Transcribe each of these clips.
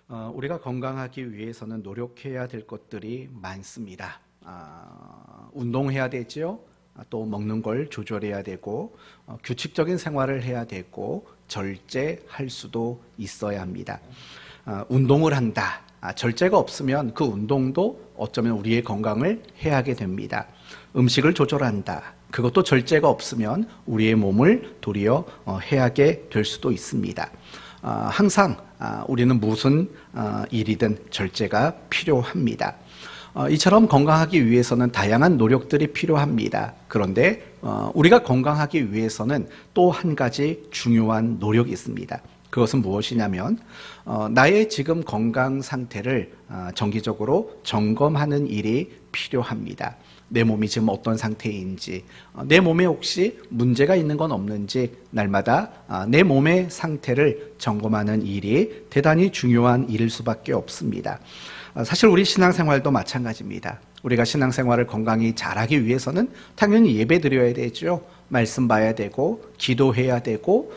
우리가 건강하기 위해서는 노력해야 될 것들이 많습니다. 운동해야 되지요. 또 먹는 걸 조절해야 되고 규칙적인 생활을 해야 되고 절제할 수도 있어야 합니다. 운동을 한다. 절제가 없으면 그 운동도 어쩌면 우리의 건강을 해하게 됩니다. 음식을 조절한다. 그것도 절제가 없으면 우리의 몸을 도리어 해하게 될 수도 있습니다. 항상 우리는 무슨 일이든 절제가 필요합니다. 이처럼 건강하기 위해서는 다양한 노력들이 필요합니다. 그런데 우리가 건강하기 위해서는 또 한 가지 중요한 노력이 있습니다. 그것은 무엇이냐면 나의 지금 건강 상태를 정기적으로 점검하는 일이 필요합니다. 내 몸이 지금 어떤 상태인지, 내 몸에 혹시 문제가 있는 건 없는지 날마다 내 몸의 상태를 점검하는 일이 대단히 중요한 일일 수밖에 없습니다. 사실 우리 신앙생활도 마찬가지입니다. 우리가 신앙생활을 건강히 잘하기 위해서는 당연히 예배 드려야 되죠. 말씀 봐야 되고 기도해야 되고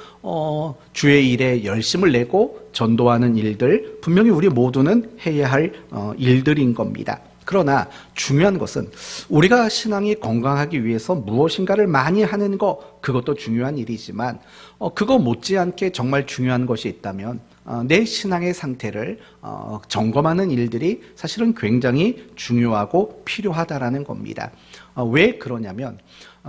주의 일에 열심을 내고 전도하는 일들 분명히 우리 모두는 해야 할 일들인 겁니다. 그러나 중요한 것은 우리가 신앙이 건강하기 위해서 무엇인가를 많이 하는 것, 그것도 중요한 일이지만 그거 못지않게 정말 중요한 것이 있다면 내 신앙의 상태를 점검하는 일들이 사실은 굉장히 중요하고 필요하다라는 겁니다. 왜 그러냐면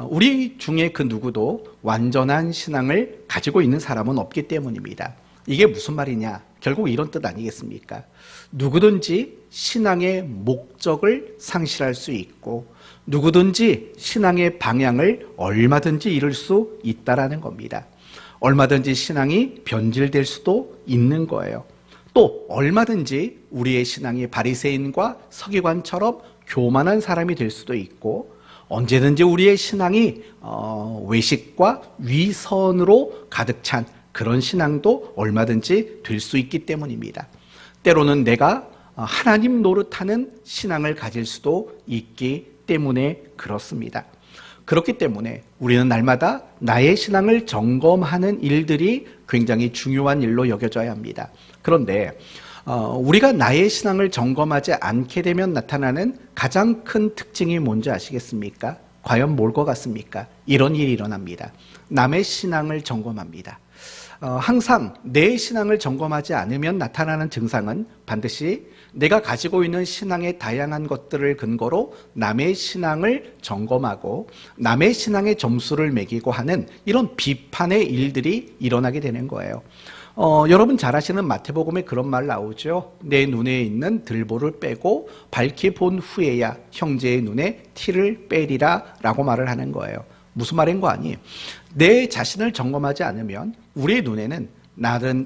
우리 중에 그 누구도 완전한 신앙을 가지고 있는 사람은 없기 때문입니다. 이게 무슨 말이냐? 결국 이런 뜻 아니겠습니까? 누구든지 신앙의 목적을 상실할 수 있고 누구든지 신앙의 방향을 얼마든지 잃을 수 있다라는 겁니다. 얼마든지 신앙이 변질될 수도 있는 거예요. 또 얼마든지 우리의 신앙이 바리새인과 서기관처럼 교만한 사람이 될 수도 있고 언제든지 우리의 신앙이 외식과 위선으로 가득 찬 그런 신앙도 얼마든지 될 수 있기 때문입니다. 때로는 내가 하나님 노릇하는 신앙을 가질 수도 있기 때문에 그렇습니다. 그렇기 때문에 우리는 날마다 나의 신앙을 점검하는 일들이 굉장히 중요한 일로 여겨져야 합니다. 그런데 우리가 나의 신앙을 점검하지 않게 되면 나타나는 가장 큰 특징이 뭔지 아시겠습니까? 과연 뭘 것 같습니까? 이런 일이 일어납니다. 남의 신앙을 점검합니다. 항상 내 신앙을 점검하지 않으면 나타나는 증상은 반드시 내가 가지고 있는 신앙의 다양한 것들을 근거로 남의 신앙을 점검하고 남의 신앙의 점수를 매기고 하는 이런 비판의 일들이 일어나게 되는 거예요. 여러분 잘 아시는 마태복음에 그런 말 나오죠. 내 눈에 있는 들보를 빼고 밝히 본 후에야 형제의 눈에 티를 빼리라 라고 말을 하는 거예요. 무슨 말인 거 아니에요? 내 자신을 점검하지 않으면 우리의 눈에는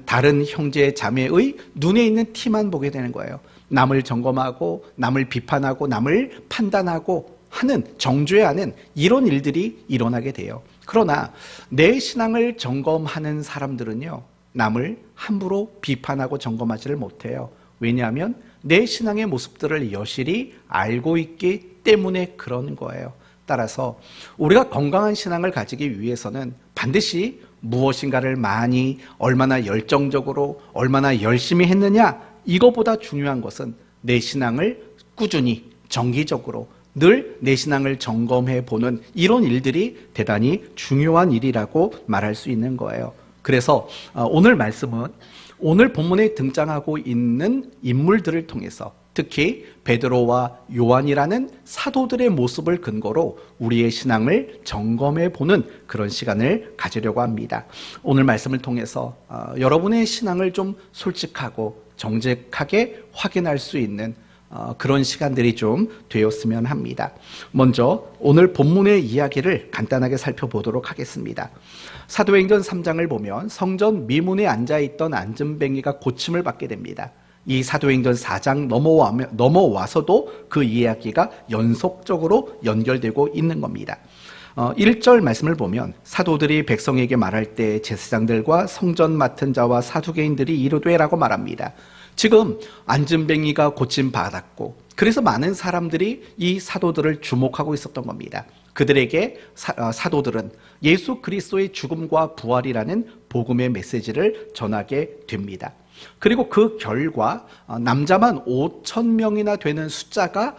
다른 형제 자매의 눈에 있는 티만 보게 되는 거예요. 남을 점검하고 남을 비판하고 남을 판단하고 하는 정죄하는 이런 일들이 일어나게 돼요. 그러나 내 신앙을 점검하는 사람들은요, 남을 함부로 비판하고 점검하지를 못해요. 왜냐하면 내 신앙의 모습들을 여실히 알고 있기 때문에 그런 거예요. 따라서 우리가 건강한 신앙을 가지기 위해서는 반드시 무엇인가를 많이, 얼마나 열정적으로, 얼마나 열심히 했느냐, 이거보다 중요한 것은 내 신앙을 꾸준히, 정기적으로 늘 내 신앙을 점검해 보는 이런 일들이 대단히 중요한 일이라고 말할 수 있는 거예요. 그래서 오늘 말씀은 오늘 본문에 등장하고 있는 인물들을 통해서 특히 베드로와 요한이라는 사도들의 모습을 근거로 우리의 신앙을 점검해 보는 그런 시간을 가지려고 합니다. 오늘 말씀을 통해서 여러분의 신앙을 좀 솔직하고 정직하게 확인할 수 있는 그런 시간들이 좀 되었으면 합니다. 먼저 오늘 본문의 이야기를 간단하게 살펴보도록 하겠습니다. 사도행전 3장을 보면 성전 미문에 앉아있던 안진뱅이가 고침을 받게 됩니다. 이 사도행전 4장 넘어와서도 그 이야기가 연속적으로 연결되고 있는 겁니다. 1절 말씀을 보면 사도들이 백성에게 말할 때 제사장들과 성전 맡은 자와 사두개인들이 이르되라고 말합니다. 지금 안진뱅이가 고침 받았고 그래서 많은 사람들이 이 사도들을 주목하고 있었던 겁니다. 그들에게 사도들은 예수 그리스도의 죽음과 부활이라는 복음의 메시지를 전하게 됩니다. 그리고 그 결과 남자만 5천 명이나 되는 숫자가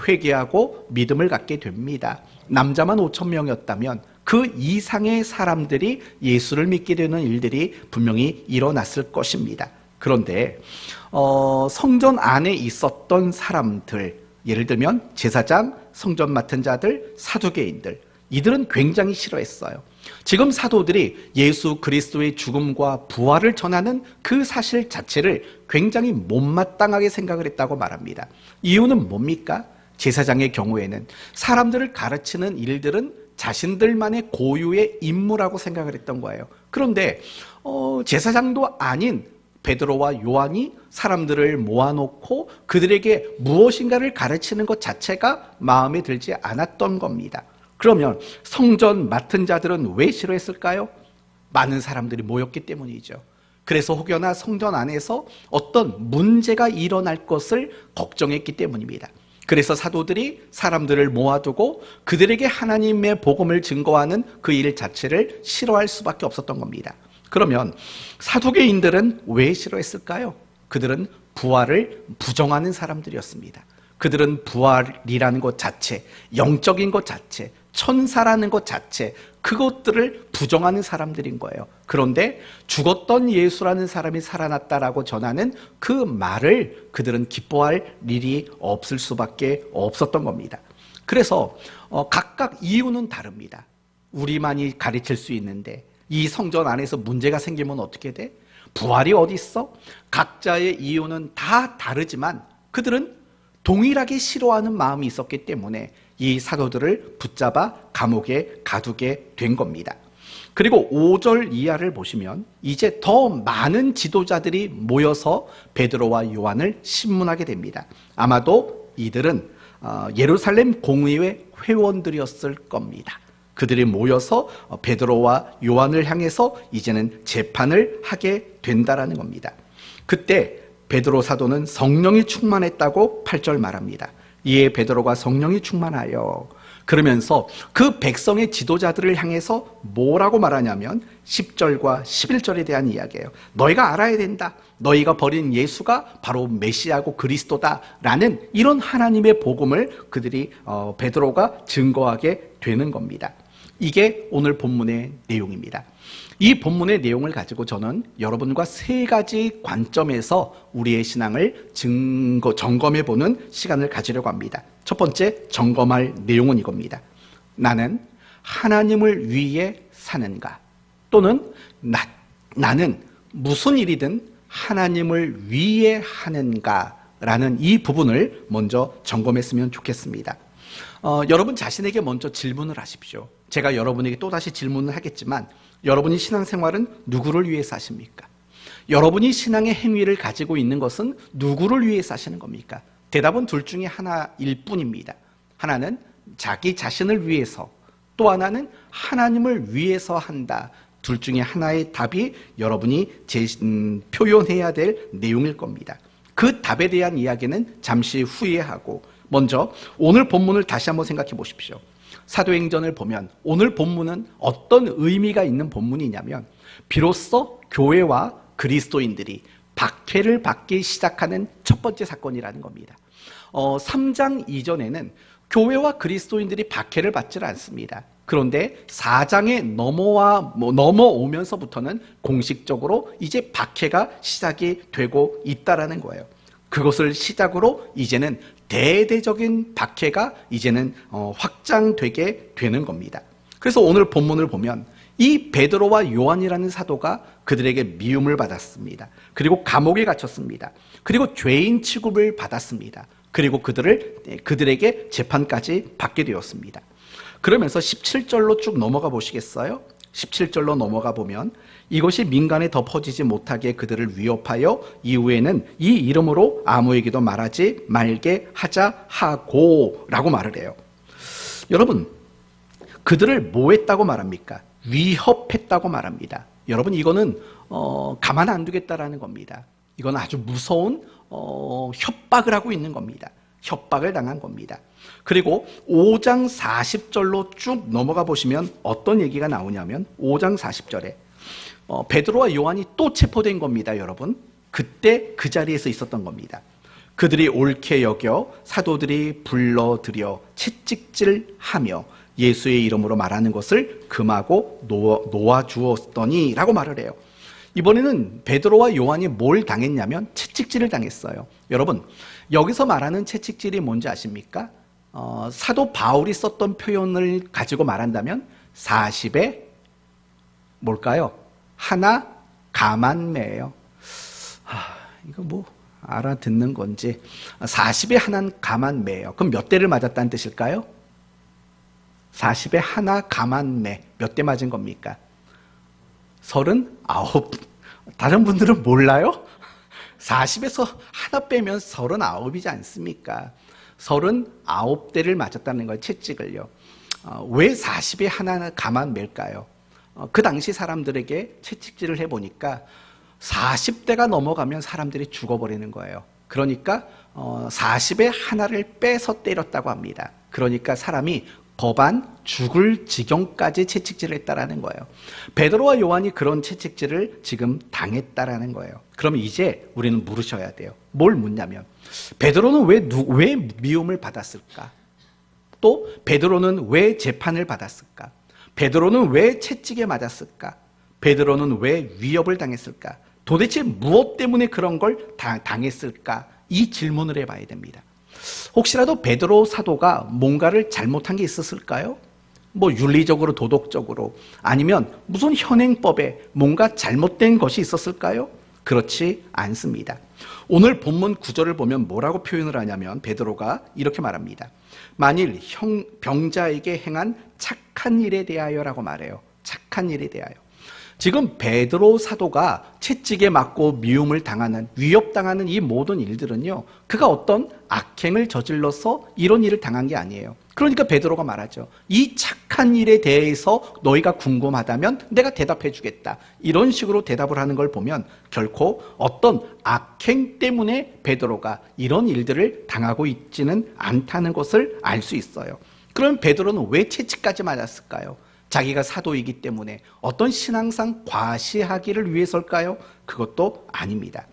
회개하고 믿음을 갖게 됩니다. 남자만 5천 명이었다면 그 이상의 사람들이 예수를 믿게 되는 일들이 분명히 일어났을 것입니다. 그런데 성전 안에 있었던 사람들, 예를 들면 제사장, 성전 맡은 자들, 사두개인들, 이들은 굉장히 싫어했어요. 지금 사도들이 예수 그리스도의 죽음과 부활을 전하는 그 사실 자체를 굉장히 못마땅하게 생각을 했다고 말합니다. 이유는 뭡니까? 제사장의 경우에는 사람들을 가르치는 일들은 자신들만의 고유의 임무라고 생각을 했던 거예요. 그런데 제사장도 아닌 베드로와 요한이 사람들을 모아놓고 그들에게 무엇인가를 가르치는 것 자체가 마음에 들지 않았던 겁니다. 그러면 성전 맡은 자들은 왜 싫어했을까요? 많은 사람들이 모였기 때문이죠. 그래서 혹여나 성전 안에서 어떤 문제가 일어날 것을 걱정했기 때문입니다. 그래서 사도들이 사람들을 모아두고 그들에게 하나님의 복음을 증거하는 그 일 자체를 싫어할 수밖에 없었던 겁니다. 그러면 사두개인들은 왜 싫어했을까요? 그들은 부활을 부정하는 사람들이었습니다. 그들은 부활이라는 것 자체, 영적인 것 자체, 천사라는 것 자체, 그것들을 부정하는 사람들인 거예요. 그런데 죽었던 예수라는 사람이 살아났다라고 전하는 그 말을 그들은 기뻐할 일이 없을 수밖에 없었던 겁니다. 그래서 각각 이유는 다릅니다. 우리만이 가르칠 수 있는데 이 성전 안에서 문제가 생기면 어떻게 돼? 부활이 어디 있어? 각자의 이유는 다 다르지만 그들은 동일하게 싫어하는 마음이 있었기 때문에 이 사도들을 붙잡아 감옥에 가두게 된 겁니다. 그리고 5절 이하를 보시면 이제 더 많은 지도자들이 모여서 베드로와 요한을 신문하게 됩니다. 아마도 이들은 예루살렘 공의회 회원들이었을 겁니다. 그들이 모여서 베드로와 요한을 향해서 이제는 재판을 하게 된다라는 겁니다. 그때 베드로 사도는 성령이 충만했다고 8절 말합니다. 이에 베드로가 성령이 충만하여 그러면서 그 백성의 지도자들을 향해서 뭐라고 말하냐면 10절과 11절에 대한 이야기예요. 너희가 알아야 된다. 너희가 버린 예수가 바로 메시아고 그리스도다라는 이런 하나님의 복음을 그들이 베드로가 증거하게 되는 겁니다. 이게 오늘 본문의 내용입니다. 이 본문의 내용을 가지고 저는 여러분과 세 가지 관점에서 우리의 신앙을 점검해보는 시간을 가지려고 합니다. 첫 번째 점검할 내용은 이겁니다. 나는 하나님을 위해 사는가? 또는 나는 무슨 일이든 하나님을 위해 하는가? 라는 이 부분을 먼저 점검했으면 좋겠습니다. 여러분 자신에게 먼저 질문을 하십시오. 제가 여러분에게 또다시 질문을 하겠지만 여러분이 신앙생활은 누구를 위해서 하십니까? 여러분이 신앙의 행위를 가지고 있는 것은 누구를 위해서 하시는 겁니까? 대답은 둘 중에 하나일 뿐입니다. 하나는 자기 자신을 위해서, 또 하나는 하나님을 위해서 한다. 둘 중에 하나의 답이 여러분이 표현해야 될 내용일 겁니다. 그 답에 대한 이야기는 잠시 후에 하고 먼저 오늘 본문을 다시 한번 생각해 보십시오. 사도행전을 보면 오늘 본문은 어떤 의미가 있는 본문이냐면 비로소 교회와 그리스도인들이 박해를 받기 시작하는 첫 번째 사건이라는 겁니다. 3장 이전에는 교회와 그리스도인들이 박해를 받지 않습니다. 그런데 4장에 넘어오면서부터는 공식적으로 이제 박해가 시작이 되고 있다라는 거예요. 그것을 시작으로 이제는 대대적인 박해가 이제는 확장되게 되는 겁니다. 그래서 오늘 본문을 보면 이 베드로와 요한이라는 사도가 그들에게 미움을 받았습니다. 그리고 감옥에 갇혔습니다. 그리고 죄인 취급을 받았습니다. 그리고 그들에게 재판까지 받게 되었습니다. 그러면서 17절로 쭉 넘어가 보시겠어요? 17절로 넘어가 보면 이것이 민간에 더 퍼지지 못하게 그들을 위협하여 이후에는 이 이름으로 아무에게도 말하지 말게 하자 하고 라고 말을 해요. 여러분, 그들을 뭐 했다고 말합니까? 위협했다고 말합니다. 여러분, 이거는 가만 안 두겠다라는 겁니다. 이건 아주 무서운 협박을 하고 있는 겁니다. 협박을 당한 겁니다. 그리고 5장 40절로 쭉 넘어가 보시면 어떤 얘기가 나오냐면 5장 40절에 베드로와 요한이 또 체포된 겁니다. 여러분, 그때 그 자리에서 있었던 겁니다. 그들이 옳게 여겨 사도들이 불러들여 채찍질하며 예수의 이름으로 말하는 것을 금하고 놓아주었더니 라고 말을 해요. 이번에는 베드로와 요한이 뭘 당했냐면 채찍질을 당했어요. 여러분, 여기서 말하는 채찍질이 뭔지 아십니까? 사도 바울이 썼던 표현을 가지고 말한다면 40에 뭘까요? 하나 가만매예요. 이거 뭐 알아듣는 건지. 40에 하나 가만매예요. 그럼 몇 대를 맞았다는 뜻일까요? 40에 하나 가만매. 몇 대 맞은 겁니까? 39. 다른 분들은 몰라요? 40에서 하나 빼면 39이지 않습니까? 39대를 맞았다는 거예요. 채찍을요. 왜 40에 하나 가만맬까요? 그 당시 사람들에게 채찍질을 해보니까 40대가 넘어가면 사람들이 죽어버리는 거예요. 그러니까 40에 하나를 빼서 때렸다고 합니다. 그러니까 사람이 거반 죽을 지경까지 채찍질을 했다라는 거예요. 베드로와 요한이 그런 채찍질을 지금 당했다라는 거예요. 그럼 이제 우리는 물으셔야 돼요. 뭘 묻냐면 베드로는 왜 미움을 받았을까? 또 베드로는 왜 재판을 받았을까? 베드로는 왜 채찍에 맞았을까? 베드로는 왜 위협을 당했을까? 도대체 무엇 때문에 그런 걸 당했을까? 이 질문을 해봐야 됩니다. 혹시라도 베드로 사도가 뭔가를 잘못한 게 있었을까요? 뭐 윤리적으로, 도덕적으로, 아니면 무슨 현행법에 뭔가 잘못된 것이 있었을까요? 그렇지 않습니다. 오늘 본문 구절을 보면 뭐라고 표현을 하냐면 베드로가 이렇게 말합니다. 만일 병자에게 행한 착한 일에 대하여라고 말해요. 착한 일에 대하여. 지금 베드로 사도가 채찍에 맞고 미움을 당하는, 위협당하는 이 모든 일들은요, 그가 어떤 악행을 저질러서 이런 일을 당한 게 아니에요. 그러니까 베드로가 말하죠. 이 착한 일에 대해서 너희가 궁금하다면 내가 대답해 주겠다. 이런 식으로 대답을 하는 걸 보면 결코 어떤 악행 때문에 베드로가 이런 일들을 당하고 있지는 않다는 것을 알 수 있어요. 그럼 베드로는 왜 채찍까지 맞았을까요? 자기가 사도이기 때문에 어떤 신앙상 과시하기를 위해서일까요? 그것도 아닙니다.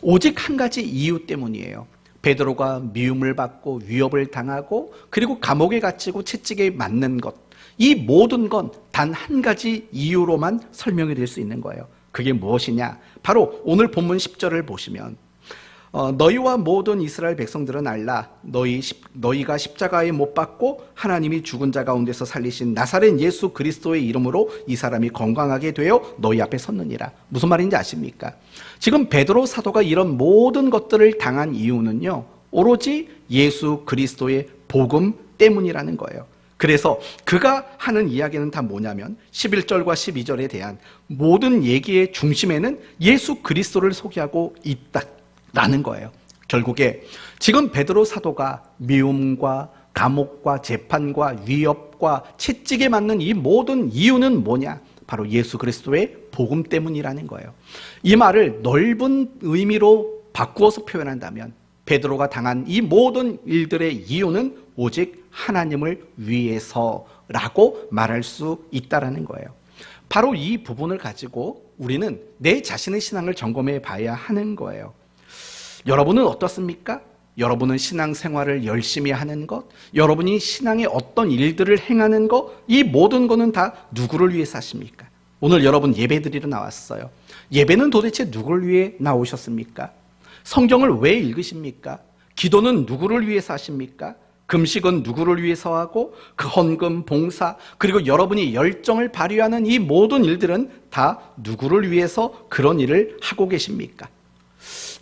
오직 한 가지 이유 때문이에요. 베드로가 미움을 받고 위협을 당하고 그리고 감옥에 갇히고 채찍에 맞는 것, 이 모든 건 단 한 가지 이유로만 설명이 될 수 있는 거예요. 그게 무엇이냐? 바로 오늘 본문 10절을 보시면 너희와 모든 이스라엘 백성들은 알라. 너희가 십자가에 못 박고 하나님이 죽은 자 가운데서 살리신 나사렛 예수 그리스도의 이름으로 이 사람이 건강하게 되어 너희 앞에 섰느니라. 무슨 말인지 아십니까? 지금 베드로 사도가 이런 모든 것들을 당한 이유는요, 오로지 예수 그리스도의 복음 때문이라는 거예요. 그래서 그가 하는 이야기는 다 뭐냐면 11절과 12절에 대한 모든 얘기의 중심에는 예수 그리스도를 소개하고 있다라는 거예요. 결국에 지금 베드로 사도가 미움과 감옥과 재판과 위협과 채찍에 맞는 이 모든 이유는 뭐냐? 바로 예수 그리스도의 복음 때문이라는 거예요. 이 말을 넓은 의미로 바꾸어서 표현한다면 베드로가 당한 이 모든 일들의 이유는 오직 하나님을 위해서라고 말할 수 있다는 거예요. 바로 이 부분을 가지고 우리는 내 자신의 신앙을 점검해 봐야 하는 거예요. 여러분은 어떻습니까? 여러분은 신앙생활을 열심히 하는 것, 여러분이 신앙의 어떤 일들을 행하는 것, 이 모든 것은 다 누구를 위해서 하십니까? 오늘 여러분 예배 드리러 나왔어요. 예배는 도대체 누구를 위해 나오셨습니까? 성경을 왜 읽으십니까? 기도는 누구를 위해서 하십니까? 금식은 누구를 위해서 하고 그 헌금, 봉사, 그리고 여러분이 열정을 발휘하는 이 모든 일들은 다 누구를 위해서 그런 일을 하고 계십니까?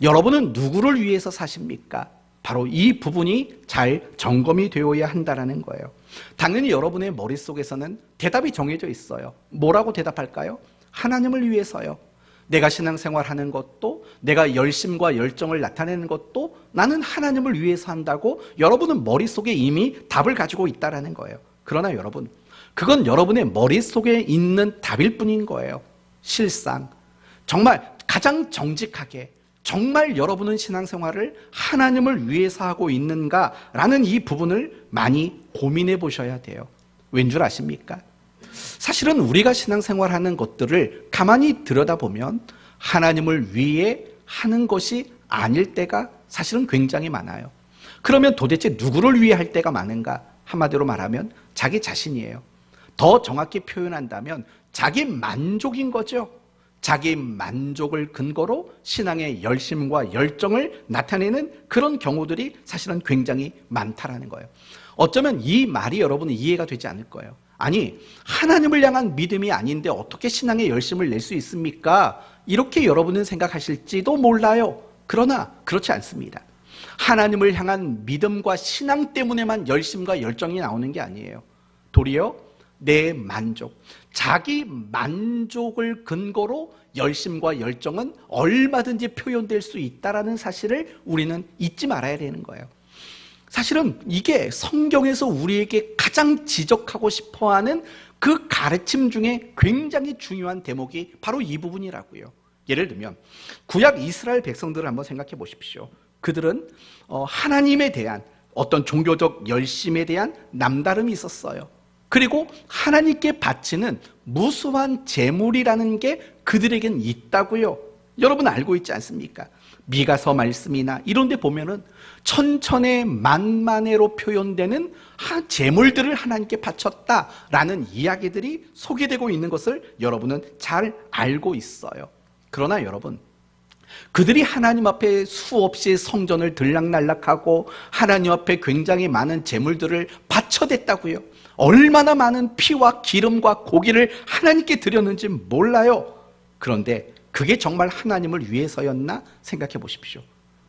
여러분은 누구를 위해서 사십니까? 바로 이 부분이 잘 점검이 되어야 한다는 거예요. 당연히 여러분의 머릿속에서는 대답이 정해져 있어요. 뭐라고 대답할까요? 하나님을 위해서요. 내가 신앙생활하는 것도, 내가 열심과 열정을 나타내는 것도 나는 하나님을 위해서 한다고 여러분은 머릿속에 이미 답을 가지고 있다는 거예요. 그러나 여러분, 그건 여러분의 머릿속에 있는 답일 뿐인 거예요. 실상 정말 가장 정직하게 정말 여러분은 신앙생활을 하나님을 위해서 하고 있는가라는 이 부분을 많이 고민해 보셔야 돼요. 왠 줄 아십니까? 사실은 우리가 신앙생활하는 것들을 가만히 들여다보면 하나님을 위해 하는 것이 아닐 때가 사실은 굉장히 많아요. 그러면 도대체 누구를 위해 할 때가 많은가? 한마디로 말하면 자기 자신이에요. 더 정확히 표현한다면 자기 만족인 거죠. 자기 만족을 근거로 신앙의 열심과 열정을 나타내는 그런 경우들이 사실은 굉장히 많다라는 거예요. 어쩌면 이 말이 여러분은 이해가 되지 않을 거예요. 아니, 하나님을 향한 믿음이 아닌데 어떻게 신앙의 열심을 낼 수 있습니까? 이렇게 여러분은 생각하실지도 몰라요. 그러나 그렇지 않습니다. 하나님을 향한 믿음과 신앙 때문에만 열심과 열정이 나오는 게 아니에요. 도리어 내 만족, 자기 만족을 근거로 열심과 열정은 얼마든지 표현될 수 있다는 사실을 우리는 잊지 말아야 되는 거예요. 사실은 이게 성경에서 우리에게 가장 지적하고 싶어하는 그 가르침 중에 굉장히 중요한 대목이 바로 이 부분이라고요. 예를 들면 구약 이스라엘 백성들을 한번 생각해 보십시오. 그들은 하나님에 대한 어떤 종교적 열심에 대한 남다름이 있었어요. 그리고 하나님께 바치는 무수한 재물이라는 게 그들에겐 있다고요. 여러분 알고 있지 않습니까? 미가서 말씀이나 이런 데 보면은 천천의 만만해로 표현되는 재물들을 하나님께 바쳤다라는 이야기들이 소개되고 있는 것을 여러분은 잘 알고 있어요. 그러나 여러분, 그들이 하나님 앞에 수없이 성전을 들락날락하고 하나님 앞에 굉장히 많은 재물들을 바쳐댔다고요. 얼마나 많은 피와 기름과 고기를 하나님께 드렸는지 몰라요. 그런데 그게 정말 하나님을 위해서였나 생각해 보십시오.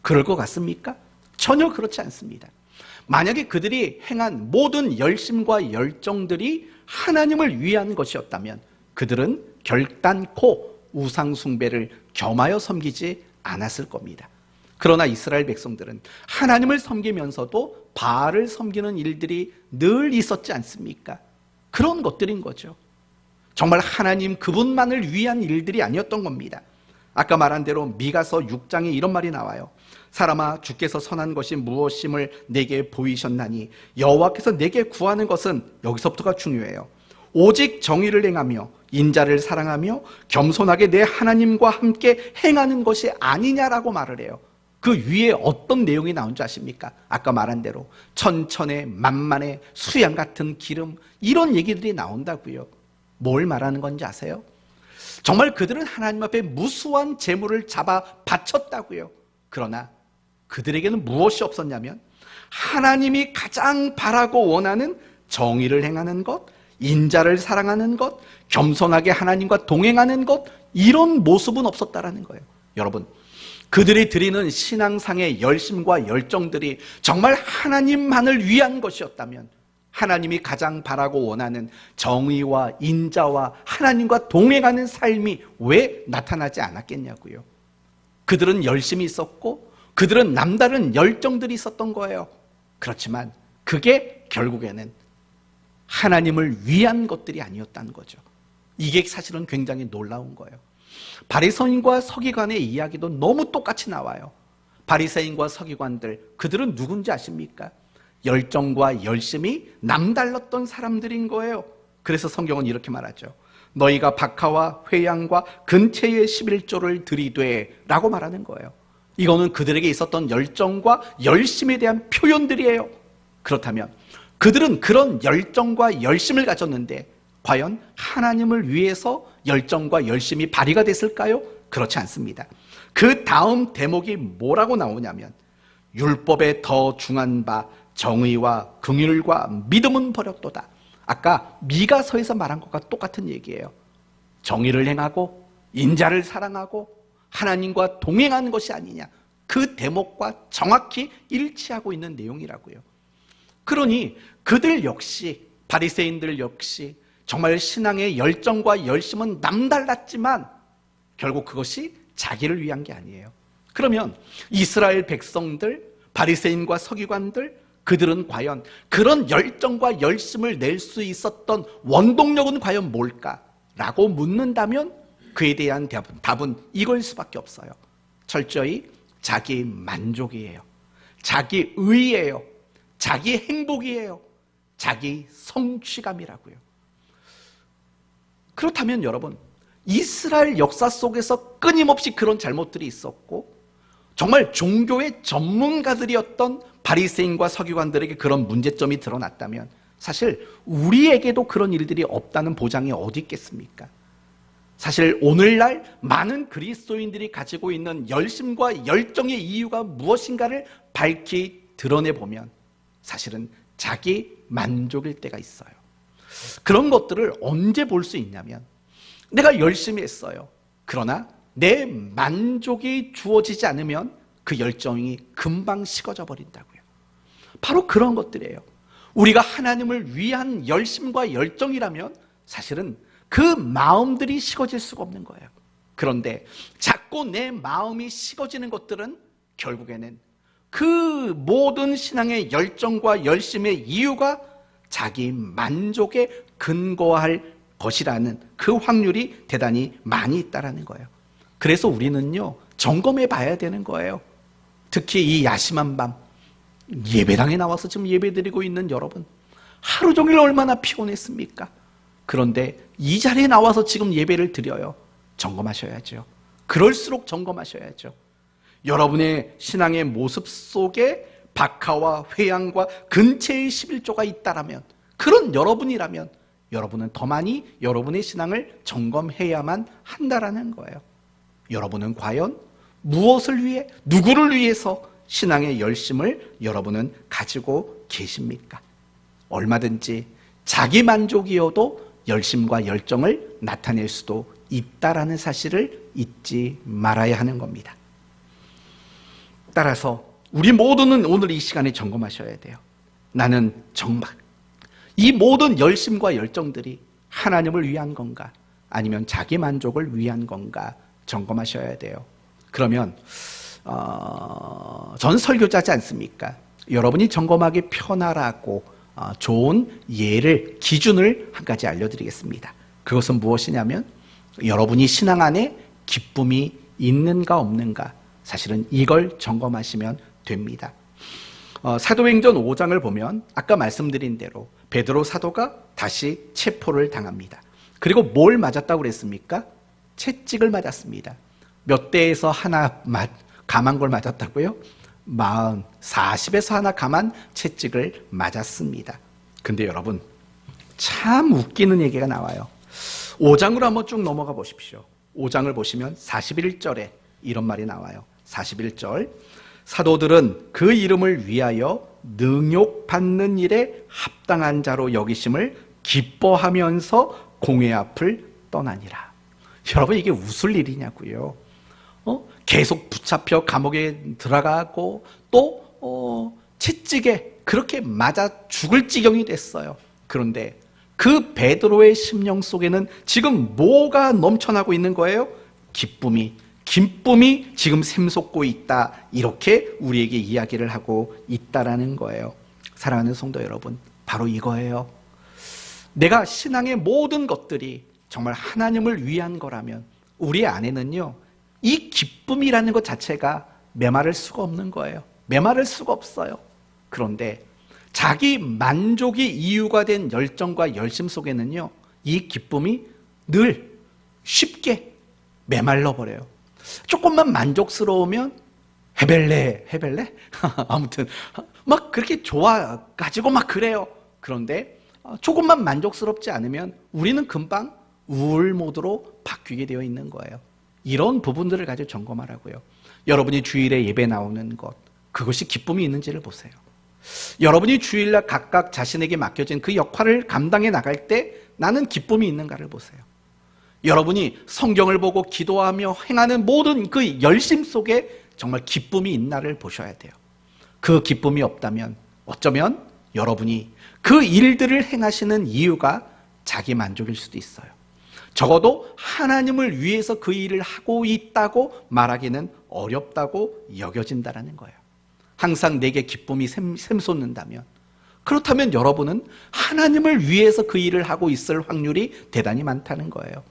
그럴 것 같습니까? 전혀 그렇지 않습니다. 만약에 그들이 행한 모든 열심과 열정들이 하나님을 위한 것이었다면 그들은 결단코 우상 숭배를 겸하여 섬기지 않았을 겁니다. 그러나 이스라엘 백성들은 하나님을 섬기면서도 바알을 섬기는 일들이 늘 있었지 않습니까? 그런 것들인 거죠. 정말 하나님 그분만을 위한 일들이 아니었던 겁니다. 아까 말한 대로 미가서 6장에 이런 말이 나와요. 사람아, 주께서 선한 것이 무엇임을 내게 보이셨나니 여호와께서 내게 구하는 것은, 여기서부터가 중요해요, 오직 정의를 행하며 인자를 사랑하며 겸손하게 내 하나님과 함께 행하는 것이 아니냐라고 말을 해요. 그 위에 어떤 내용이 나온 줄 아십니까? 아까 말한 대로 천천의 만만의 수양 같은 기름, 이런 얘기들이 나온다고요. 뭘 말하는 건지 아세요? 정말 그들은 하나님 앞에 무수한 재물을 잡아 바쳤다고요. 그러나 그들에게는 무엇이 없었냐면 하나님이 가장 바라고 원하는 정의를 행하는 것, 인자를 사랑하는 것, 겸손하게 하나님과 동행하는 것, 이런 모습은 없었다라는 거예요. 여러분, 그들이 드리는 신앙상의 열심과 열정들이 정말 하나님만을 위한 것이었다면 하나님이 가장 바라고 원하는 정의와 인자와 하나님과 동행하는 삶이 왜 나타나지 않았겠냐고요. 그들은 열심이 있었고 그들은 남다른 열정들이 있었던 거예요. 그렇지만 그게 결국에는 하나님을 위한 것들이 아니었다는 거죠. 이게 사실은 굉장히 놀라운 거예요. 바리새인과 서기관의 이야기도 너무 똑같이 나와요. 바리새인과 서기관들, 그들은 누군지 아십니까? 열정과 열심이 남달랐던 사람들인 거예요. 그래서 성경은 이렇게 말하죠. 너희가 박하와 회양과 근체의 11조를 드리되 라고 말하는 거예요. 이거는 그들에게 있었던 열정과 열심에 대한 표현들이에요. 그렇다면 그들은 그런 열정과 열심을 가졌는데 과연 하나님을 위해서 열정과 열심이 발휘가 됐을까요? 그렇지 않습니다. 그 다음 대목이 뭐라고 나오냐면 율법에 더 중한 바 정의와 긍휼과 믿음은 버렸도다. 아까 미가서에서 말한 것과 똑같은 얘기예요. 정의를 행하고 인자를 사랑하고 하나님과 동행하는 것이 아니냐, 그 대목과 정확히 일치하고 있는 내용이라고요. 그러니 그들 역시, 바리새인들 역시 정말 신앙의 열정과 열심은 남달랐지만 결국 그것이 자기를 위한 게 아니에요. 그러면 이스라엘 백성들, 바리새인과 서기관들, 그들은 과연 그런 열정과 열심을 낼 수 있었던 원동력은 과연 뭘까라고 묻는다면 그에 대한 답은 이걸 수밖에 없어요. 철저히 자기 만족이에요. 자기 의예요. 자기 행복이에요. 자기 성취감이라고요. 그렇다면 여러분, 이스라엘 역사 속에서 끊임없이 그런 잘못들이 있었고, 정말 종교의 전문가들이었던 바리새인과 서기관들에게 그런 문제점이 드러났다면 사실 우리에게도 그런 일들이 없다는 보장이 어디 있겠습니까? 사실 오늘날 많은 그리스도인들이 가지고 있는 열심과 열정의 이유가 무엇인가를 밝히 드러내보면 사실은 자기 만족일 때가 있어요. 그런 것들을 언제 볼 수 있냐면, 내가 열심히 했어요. 그러나 내 만족이 주어지지 않으면 그 열정이 금방 식어져 버린다고요. 바로 그런 것들이에요. 우리가 하나님을 위한 열심과 열정이라면 사실은 그 마음들이 식어질 수가 없는 거예요. 그런데 자꾸 내 마음이 식어지는 것들은 결국에는 그 모든 신앙의 열정과 열심의 이유가 자기 만족에 근거할 것이라는 그 확률이 대단히 많이 있다는 거예요. 그래서 우리는요, 점검해 봐야 되는 거예요. 특히 이 야심한 밤, 예배당에 나와서 지금 예배드리고 있는 여러분, 하루 종일 얼마나 피곤했습니까? 그런데 이 자리에 나와서 지금 예배를 드려요. 점검하셔야죠. 그럴수록 점검하셔야죠. 여러분의 신앙의 모습 속에 박하와 회양과 근체의 11조가 있다라면, 그런 여러분이라면 여러분은 더 많이 여러분의 신앙을 점검해야만 한다라는 거예요. 여러분은 과연 무엇을 위해, 누구를 위해서 신앙의 열심을 여러분은 가지고 계십니까? 얼마든지 자기 만족이어도 열심과 열정을 나타낼 수도 있다라는 사실을 잊지 말아야 하는 겁니다. 따라서 우리 모두는 오늘 이 시간에 점검하셔야 돼요. 나는 정말 이 모든 열심과 열정들이 하나님을 위한 건가, 아니면 자기 만족을 위한 건가 점검하셔야 돼요. 그러면 전 설교자지 않습니까? 여러분이 점검하기 편하라고 좋은 예를, 기준을 한 가지 알려드리겠습니다. 그것은 무엇이냐면, 여러분이 신앙 안에 기쁨이 있는가 없는가, 사실은 이걸 점검하시면 됩니다. 사도행전 5장을 보면 아까 말씀드린 대로 베드로 사도가 다시 체포를 당합니다. 그리고 뭘 맞았다고 그랬습니까? 채찍을 맞았습니다. 몇 대에서 하나 감한 걸 맞았다고요? 40에서 하나 감한 채찍을 맞았습니다. 근데 여러분, 참 웃기는 얘기가 나와요. 5장으로 한번 쭉 넘어가 보십시오. 5장을 보시면 41절에 이런 말이 나와요. 41절, 사도들은 그 이름을 위하여 능욕받는 일에 합당한 자로 여기심을 기뻐하면서 공회 앞을 떠나니라. 여러분, 이게 웃을 일이냐고요. 계속 붙잡혀 감옥에 들어가고 또 채찍에 그렇게 맞아 죽을 지경이 됐어요. 그런데 그 베드로의 심령 속에는 지금 뭐가 넘쳐나고 있는 거예요? 기쁨이 지금 샘솟고 있다, 이렇게 우리에게 이야기를 하고 있다라는 거예요. 사랑하는 성도 여러분, 바로 이거예요. 내가 신앙의 모든 것들이 정말 하나님을 위한 거라면 우리 안에는요, 이 기쁨이라는 것 자체가 메마를 수가 없는 거예요. 메마를 수가 없어요. 그런데 자기 만족이 이유가 된 열정과 열심 속에는요, 이 기쁨이 늘 쉽게 메말라 버려요. 조금만 만족스러우면 해벨레 아무튼 막 그렇게 좋아가지고 막 그래요. 그런데 조금만 만족스럽지 않으면 우리는 금방 우울 모드로 바뀌게 되어 있는 거예요. 이런 부분들을 가지고 점검하라고요. 여러분이 주일에 예배 나오는 것, 그것이 기쁨이 있는지를 보세요. 여러분이 주일날 각각 자신에게 맡겨진 그 역할을 감당해 나갈 때 나는 기쁨이 있는가를 보세요. 여러분이 성경을 보고 기도하며 행하는 모든 그 열심 속에 정말 기쁨이 있나를 보셔야 돼요. 그 기쁨이 없다면 어쩌면 여러분이 그 일들을 행하시는 이유가 자기 만족일 수도 있어요. 적어도 하나님을 위해서 그 일을 하고 있다고 말하기는 어렵다고 여겨진다는 거예요. 항상 내게 기쁨이 샘솟는다면, 그렇다면 여러분은 하나님을 위해서 그 일을 하고 있을 확률이 대단히 많다는 거예요.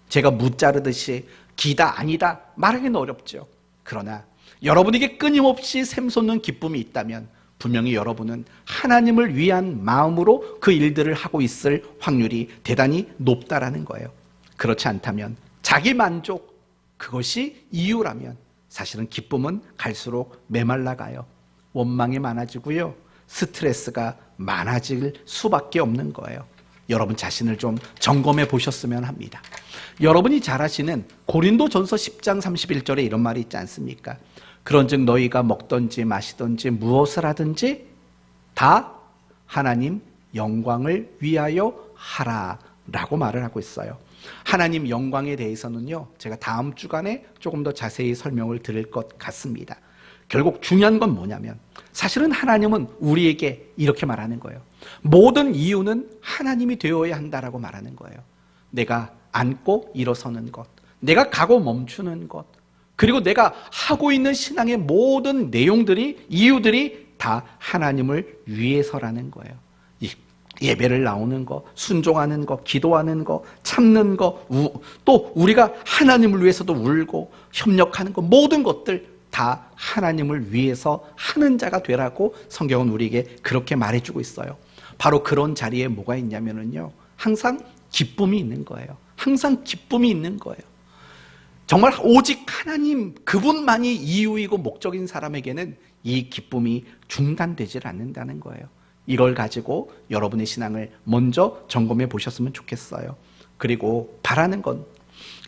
제가 무자르듯이 기다 아니다 말하기는 어렵죠. 그러나 여러분에게 끊임없이 샘솟는 기쁨이 있다면 분명히 여러분은 하나님을 위한 마음으로 그 일들을 하고 있을 확률이 대단히 높다라는 거예요. 그렇지 않다면 자기 만족, 그것이 이유라면 사실은 기쁨은 갈수록 메말라가요. 원망이 많아지고요. 스트레스가 많아질 수밖에 없는 거예요. 여러분 자신을 좀 점검해 보셨으면 합니다. 여러분이 잘 아시는 고린도전서 10장 31절에 이런 말이 있지 않습니까? 그런즉 너희가 먹든지 마시든지 무엇을 하든지 다 하나님 영광을 위하여 하라라고 말을 하고 있어요. 하나님 영광에 대해서는요, 제가 다음 주간에 조금 더 자세히 설명을 드릴 것 같습니다. 결국 중요한 건 뭐냐면 사실은 하나님은 우리에게 이렇게 말하는 거예요. 모든 이유는 하나님이 되어야 한다라고 말하는 거예요. 내가 앉고 일어서는 것, 내가 가고 멈추는 것, 그리고 내가 하고 있는 신앙의 모든 내용들이, 이유들이 다 하나님을 위해서라는 거예요. 예배를 나오는 거, 순종하는 거, 기도하는 거, 참는 거, 또 우리가 하나님을 위해서도 울고 협력하는 거, 모든 것들 다 하나님을 위해서 하는 자가 되라고 성경은 우리에게 그렇게 말해주고 있어요. 바로 그런 자리에 뭐가 있냐면요, 항상 기쁨이 있는 거예요. 항상 기쁨이 있는 거예요. 정말 오직 하나님 그분만이 이유이고 목적인 사람에게는 이 기쁨이 중단되질 않는다는 거예요. 이걸 가지고 여러분의 신앙을 먼저 점검해 보셨으면 좋겠어요. 그리고 바라는 건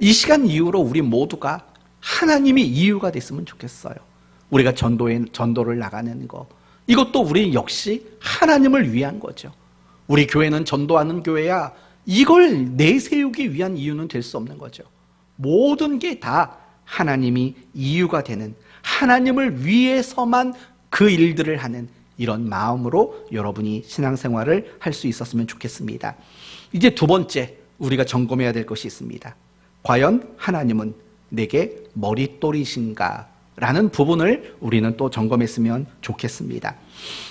이 시간 이후로 우리 모두가 하나님이 이유가 됐으면 좋겠어요. 우리가 전도를 나가는 거, 이것도 우리 역시 하나님을 위한 거죠. 우리 교회는 전도하는 교회야, 이걸 내세우기 위한 이유는 될 수 없는 거죠. 모든 게 다 하나님이 이유가 되는, 하나님을 위해서만 그 일들을 하는 이런 마음으로 여러분이 신앙생활을 할 수 있었으면 좋겠습니다. 이제 두 번째 우리가 점검해야 될 것이 있습니다. 과연 하나님은 내게 머릿돌이신가? 라는 부분을 우리는 또 점검했으면 좋겠습니다.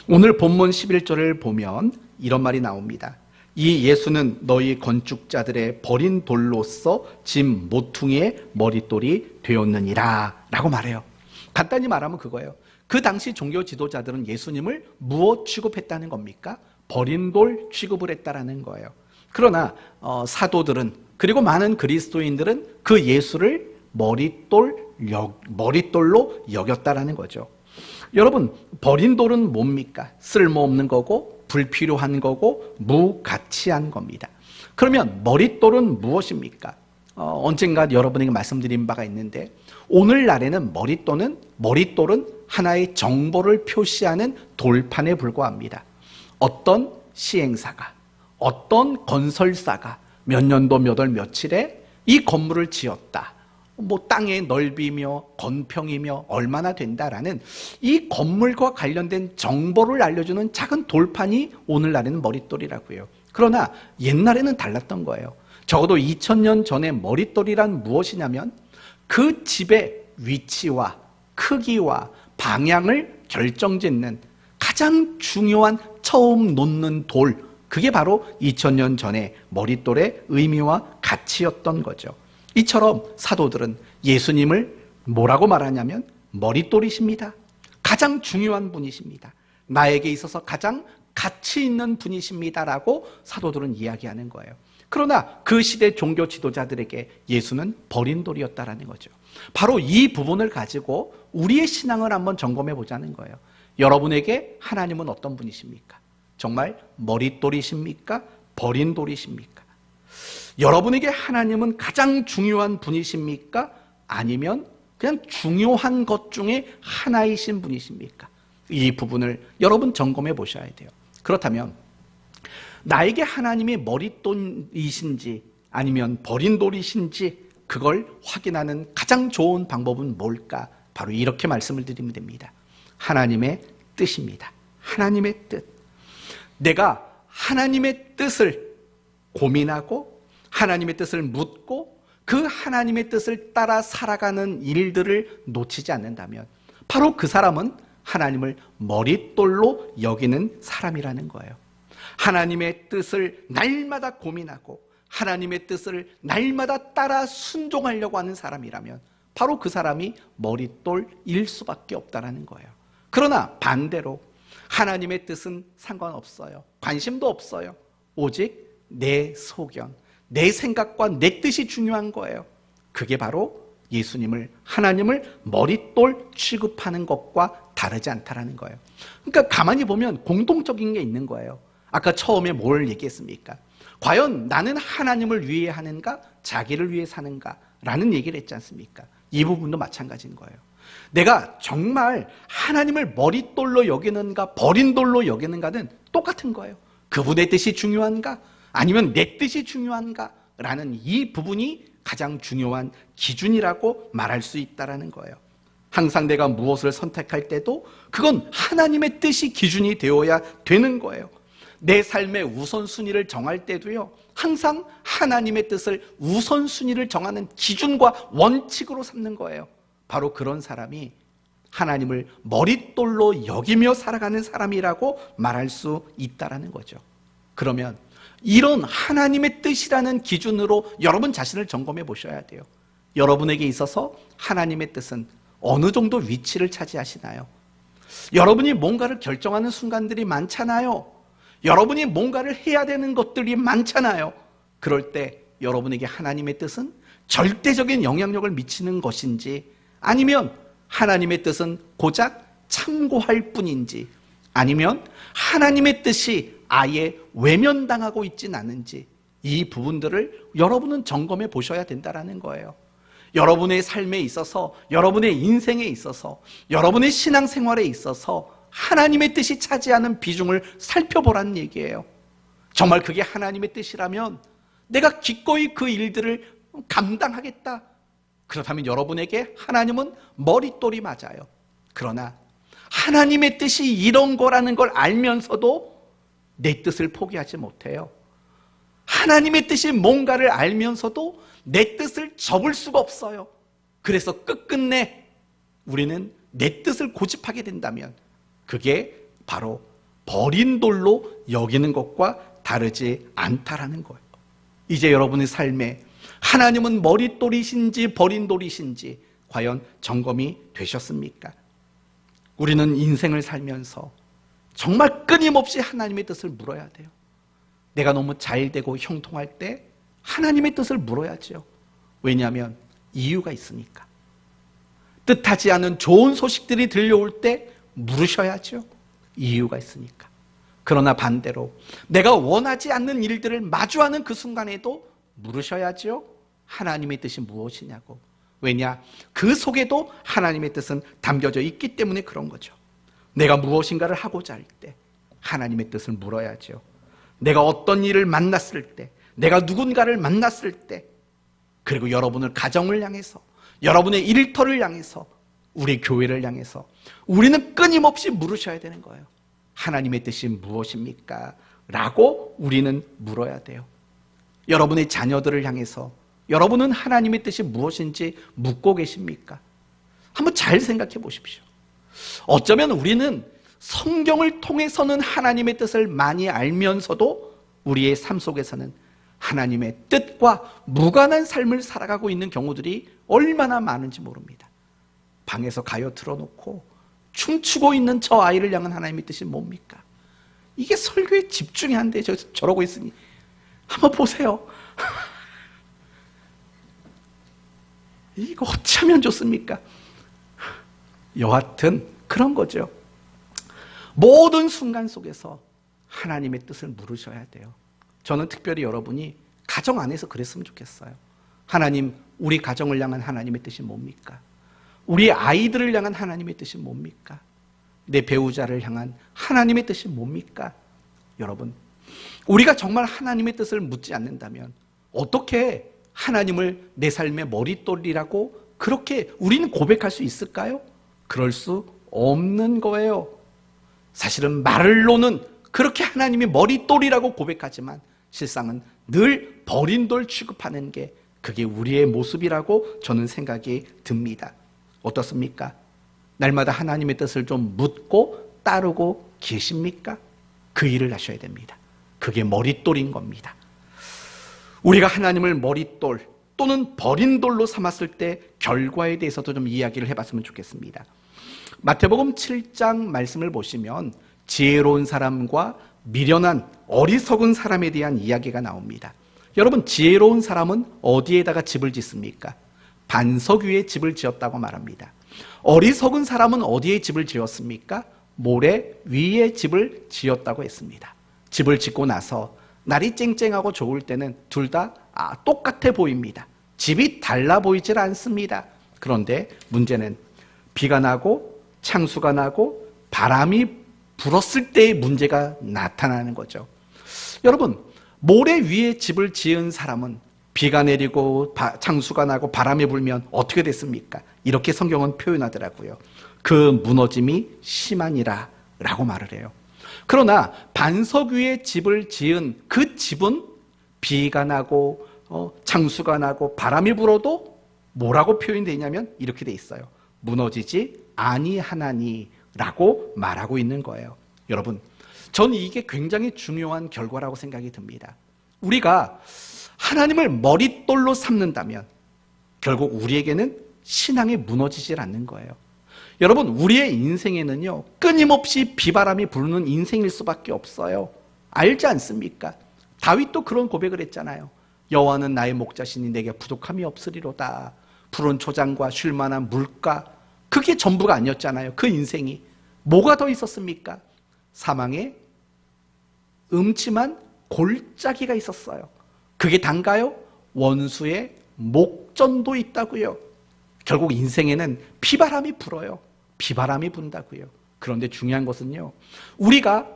오늘 본문 11절을 보면 이런 말이 나옵니다. 이 예수는 너희 건축자들의 버린 돌로서 짐 모퉁이의 머릿돌이 되었느니라 라고 말해요. 간단히 말하면 그거예요. 그 당시 종교 지도자들은 예수님을 무엇 취급했다는 겁니까? 버린 돌 취급을 했다라는 거예요. 그러나 사도들은, 그리고 많은 그리스도인들은 그 예수를 머릿돌로 여겼다라는 거죠. 여러분, 버린 돌은 뭡니까? 쓸모없는 거고 불필요한 거고 무가치한 겁니다. 그러면 머릿돌은 무엇입니까? 언젠가 여러분에게 말씀드린 바가 있는데, 오늘날에는 머릿돌은 하나의 정보를 표시하는 돌판에 불과합니다. 어떤 시행사가, 어떤 건설사가 몇 년도 몇 월 며칠에 이 건물을 지었다, 땅의 넓이며 건평이며 얼마나 된다라는 이 건물과 관련된 정보를 알려주는 작은 돌판이 오늘날에는 머릿돌이라고 해요. 그러나 옛날에는 달랐던 거예요. 적어도 2000년 전에 머릿돌이란 무엇이냐면 그 집의 위치와 크기와 방향을 결정짓는 가장 중요한 처음 놓는 돌, 그게 바로 2000년 전에 머릿돌의 의미와 가치였던 거죠. 이처럼 사도들은 예수님을 뭐라고 말하냐면 머릿돌이십니다. 가장 중요한 분이십니다. 나에게 있어서 가장 가치 있는 분이십니다라고 사도들은 이야기하는 거예요. 그러나 그 시대 종교 지도자들에게 예수는 버린 돌이었다라는 거죠. 바로 이 부분을 가지고 우리의 신앙을 한번 점검해 보자는 거예요. 여러분에게 하나님은 어떤 분이십니까? 정말 머릿돌이십니까? 버린 돌이십니까? 여러분에게 하나님은 가장 중요한 분이십니까? 아니면 그냥 중요한 것 중에 하나이신 분이십니까? 이 부분을 여러분 점검해 보셔야 돼요. 그렇다면 나에게 하나님이 머릿돌이신지 아니면 버린 돌이신지 그걸 확인하는 가장 좋은 방법은 뭘까? 바로 이렇게 말씀을 드리면 됩니다. 하나님의 뜻입니다. 하나님의 뜻. 내가 하나님의 뜻을 고민하고 하나님의 뜻을 묻고 그 하나님의 뜻을 따라 살아가는 일들을 놓치지 않는다면 바로 그 사람은 하나님을 머릿돌로 여기는 사람이라는 거예요. 하나님의 뜻을 날마다 고민하고 하나님의 뜻을 날마다 따라 순종하려고 하는 사람이라면 바로 그 사람이 머릿돌일 수밖에 없다는 거예요. 그러나 반대로 하나님의 뜻은 상관없어요. 관심도 없어요. 오직 내 소견, 내 생각과 내 뜻이 중요한 거예요. 그게 바로 예수님을, 하나님을 머릿돌 취급하는 것과 다르지 않다라는 거예요. 그러니까 가만히 보면 공통적인 게 있는 거예요. 아까 처음에 뭘 얘기했습니까? 과연 나는 하나님을 위해 하는가, 자기를 위해 사는가 라는 얘기를 했지 않습니까? 이 부분도 마찬가지인 거예요. 내가 정말 하나님을 머릿돌로 여기는가 버린 돌로 여기는가는 똑같은 거예요. 그분의 뜻이 중요한가 아니면 내 뜻이 중요한가 라는 이 부분이 가장 중요한 기준이라고 말할 수 있다는 거예요. 항상 내가 무엇을 선택할 때도 그건 하나님의 뜻이 기준이 되어야 되는 거예요. 내 삶의 우선순위를 정할 때도요, 항상 하나님의 뜻을 우선순위를 정하는 기준과 원칙으로 삼는 거예요. 바로 그런 사람이 하나님을 머릿돌로 여기며 살아가는 사람이라고 말할 수 있다는 거죠. 그러면 이런 하나님의 뜻이라는 기준으로 여러분 자신을 점검해 보셔야 돼요. 여러분에게 있어서 하나님의 뜻은 어느 정도 위치를 차지하시나요? 여러분이 뭔가를 결정하는 순간들이 많잖아요. 여러분이 뭔가를 해야 되는 것들이 많잖아요. 그럴 때 여러분에게 하나님의 뜻은 절대적인 영향력을 미치는 것인지, 아니면 하나님의 뜻은 고작 참고할 뿐인지, 아니면 하나님의 뜻이 아예 외면당하고 있진 않은지, 이 부분들을 여러분은 점검해 보셔야 된다는 거예요. 여러분의 삶에 있어서, 여러분의 인생에 있어서, 여러분의 신앙생활에 있어서 하나님의 뜻이 차지하는 비중을 살펴보라는 얘기예요. 정말 그게 하나님의 뜻이라면 내가 기꺼이 그 일들을 감당하겠다. 그렇다면 여러분에게 하나님은 머릿돌이 맞아요. 그러나 하나님의 뜻이 이런 거라는 걸 알면서도 내 뜻을 포기하지 못해요. 하나님의 뜻이 뭔가를 알면서도 내 뜻을 접을 수가 없어요. 그래서 끝끝내 우리는 내 뜻을 고집하게 된다면 그게 바로 버린 돌로 여기는 것과 다르지 않다라는 거예요. 이제 여러분의 삶에 하나님은 머릿돌이신지 버린 돌이신지 과연 점검이 되셨습니까? 우리는 인생을 살면서 정말 끊임없이 하나님의 뜻을 물어야 돼요. 내가 너무 잘 되고 형통할 때 하나님의 뜻을 물어야죠. 왜냐하면 이유가 있으니까. 뜻하지 않은 좋은 소식들이 들려올 때 물으셔야죠. 이유가 있으니까. 그러나 반대로 내가 원하지 않는 일들을 마주하는 그 순간에도 물으셔야죠. 하나님의 뜻이 무엇이냐고. 왜냐? 그 속에도 하나님의 뜻은 담겨져 있기 때문에 그런 거죠. 내가 무엇인가를 하고자 할 때 하나님의 뜻을 물어야죠. 내가 어떤 일을 만났을 때, 내가 누군가를 만났을 때, 그리고 여러분을 가정을 향해서, 여러분의 일터를 향해서, 우리 교회를 향해서 우리는 끊임없이 물으셔야 되는 거예요. 하나님의 뜻이 무엇입니까? 라고 우리는 물어야 돼요. 여러분의 자녀들을 향해서 여러분은 하나님의 뜻이 무엇인지 묻고 계십니까? 한번 잘 생각해 보십시오. 어쩌면 우리는 성경을 통해서는 하나님의 뜻을 많이 알면서도 우리의 삶 속에서는 하나님의 뜻과 무관한 삶을 살아가고 있는 경우들이 얼마나 많은지 모릅니다. 방에서 가요 틀어놓고 춤추고 있는 저 아이를 향한 하나님의 뜻이 뭡니까? 이게 설교에 집중이 안 돼. 저러고 있으니 한번 보세요. 이거 어찌하면 좋습니까? 여하튼 그런 거죠. 모든 순간 속에서 하나님의 뜻을 물으셔야 돼요. 저는 특별히 여러분이 가정 안에서 그랬으면 좋겠어요. 하나님, 우리 가정을 향한 하나님의 뜻이 뭡니까? 우리 아이들을 향한 하나님의 뜻이 뭡니까? 내 배우자를 향한 하나님의 뜻이 뭡니까? 여러분, 우리가 정말 하나님의 뜻을 묻지 않는다면 어떻게 하나님을 내 삶의 머릿돌이라고 그렇게 우리는 고백할 수 있을까요? 그럴 수 없는 거예요. 사실은 말로는 그렇게 하나님이 머릿돌이라고 고백하지만 실상은 늘 버린 돌 취급하는 게 그게 우리의 모습이라고 저는 생각이 듭니다. 어떻습니까? 날마다 하나님의 뜻을 좀 묻고 따르고 계십니까? 그 일을 하셔야 됩니다. 그게 머릿돌인 겁니다. 우리가 하나님을 머릿돌 또는 버린 돌로 삼았을 때 결과에 대해서도 좀 이야기를 해봤으면 좋겠습니다. 마태복음 7장 말씀을 보시면 지혜로운 사람과 미련한 어리석은 사람에 대한 이야기가 나옵니다. 여러분, 지혜로운 사람은 어디에다가 집을 짓습니까? 반석 위에 집을 지었다고 말합니다. 어리석은 사람은 어디에 집을 지었습니까? 모래 위에 집을 지었다고 했습니다. 집을 짓고 나서 날이 쨍쨍하고 좋을 때는 둘 다 똑같아 보입니다. 집이 달라 보이질 않습니다. 그런데 문제는 비가 나고 창수가 나고 바람이 불었을 때의 문제가 나타나는 거죠. 여러분, 모래 위에 집을 지은 사람은 비가 내리고 창수가 나고 바람이 불면 어떻게 됐습니까? 이렇게 성경은 표현하더라고요. 그 무너짐이 심하니라 라고 말을 해요. 그러나 반석 위에 집을 지은 그 집은 비가 나고 창수가 나고 바람이 불어도 뭐라고 표현되어 있냐면 이렇게 돼 있어요. 무너지지 아니하나니라고 말하고 있는 거예요. 여러분, 저는 이게 굉장히 중요한 결과라고 생각이 듭니다. 우리가 하나님을 머릿돌로 삼는다면 결국 우리에게는 신앙이 무너지질 않는 거예요. 여러분, 우리의 인생에는요, 끊임없이 비바람이 부는 인생일 수밖에 없어요. 알지 않습니까? 다윗도 그런 고백을 했잖아요. 여호와는 나의 목자시니 내게 부족함이 없으리로다. 푸른 초장과 쉴 만한 물가, 그게 전부가 아니었잖아요. 그 인생이 뭐가 더 있었습니까? 사망의 음침한 골짜기가 있었어요. 그게 단가요? 원수의 목전도 있다고요. 결국 인생에는 비바람이 불어요. 비바람이 분다고요. 그런데 중요한 것은요, 우리가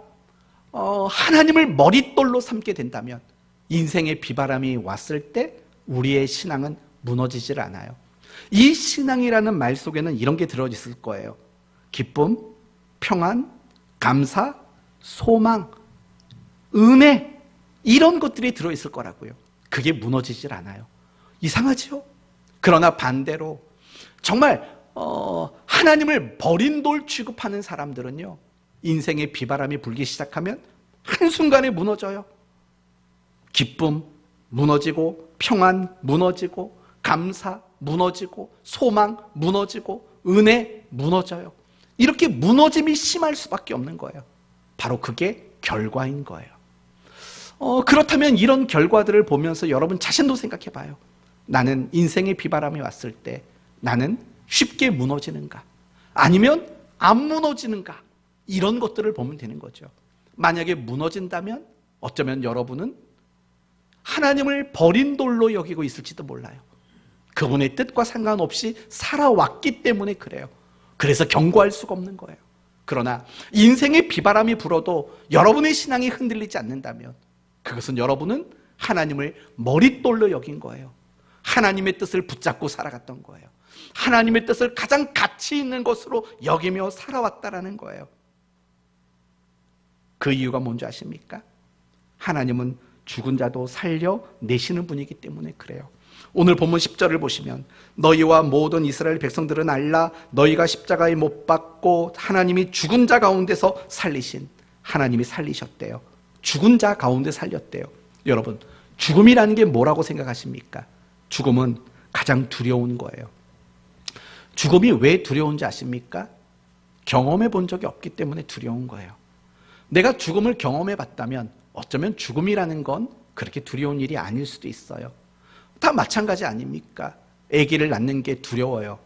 하나님을 머릿돌로 삼게 된다면 인생의 비바람이 왔을 때 우리의 신앙은 무너지질 않아요. 이 신앙이라는 말 속에는 이런 게 들어있을 거예요. 기쁨, 평안, 감사, 소망, 은혜, 이런 것들이 들어있을 거라고요. 그게 무너지질 않아요. 이상하죠? 그러나 반대로 정말 하나님을 버린 돌 취급하는 사람들은요, 인생의 비바람이 불기 시작하면 한순간에 무너져요. 기쁨 무너지고, 평안 무너지고, 감사 무너지고, 소망 무너지고, 은혜 무너져요. 이렇게 무너짐이 심할 수밖에 없는 거예요. 바로 그게 결과인 거예요. 그렇다면 이런 결과들을 보면서 여러분 자신도 생각해 봐요. 나는 인생의 비바람이 왔을 때 나는 쉽게 무너지는가? 아니면 안 무너지는가? 이런 것들을 보면 되는 거죠. 만약에 무너진다면 어쩌면 여러분은 하나님을 버린 돌로 여기고 있을지도 몰라요. 그분의 뜻과 상관없이 살아왔기 때문에 그래요. 그래서 경고할 수가 없는 거예요. 그러나 인생의 비바람이 불어도 여러분의 신앙이 흔들리지 않는다면 그것은 여러분은 하나님을 머릿돌로 여긴 거예요. 하나님의 뜻을 붙잡고 살아갔던 거예요. 하나님의 뜻을 가장 가치 있는 것으로 여기며 살아왔다라는 거예요. 그 이유가 뭔지 아십니까? 하나님은 죽은 자도 살려내시는 분이기 때문에 그래요. 오늘 본문 10절을 보시면 너희와 모든 이스라엘 백성들은 알라. 너희가 십자가에 못 박고 하나님이 죽은 자 가운데서 살리신, 하나님이 살리셨대요. 죽은 자 가운데 살렸대요. 여러분, 죽음이라는 게 뭐라고 생각하십니까? 죽음은 가장 두려운 거예요. 죽음이 왜 두려운지 아십니까? 경험해 본 적이 없기 때문에 두려운 거예요. 내가 죽음을 경험해 봤다면 어쩌면 죽음이라는 건 그렇게 두려운 일이 아닐 수도 있어요. 다 마찬가지 아닙니까? 아기를 낳는 게 두려워요.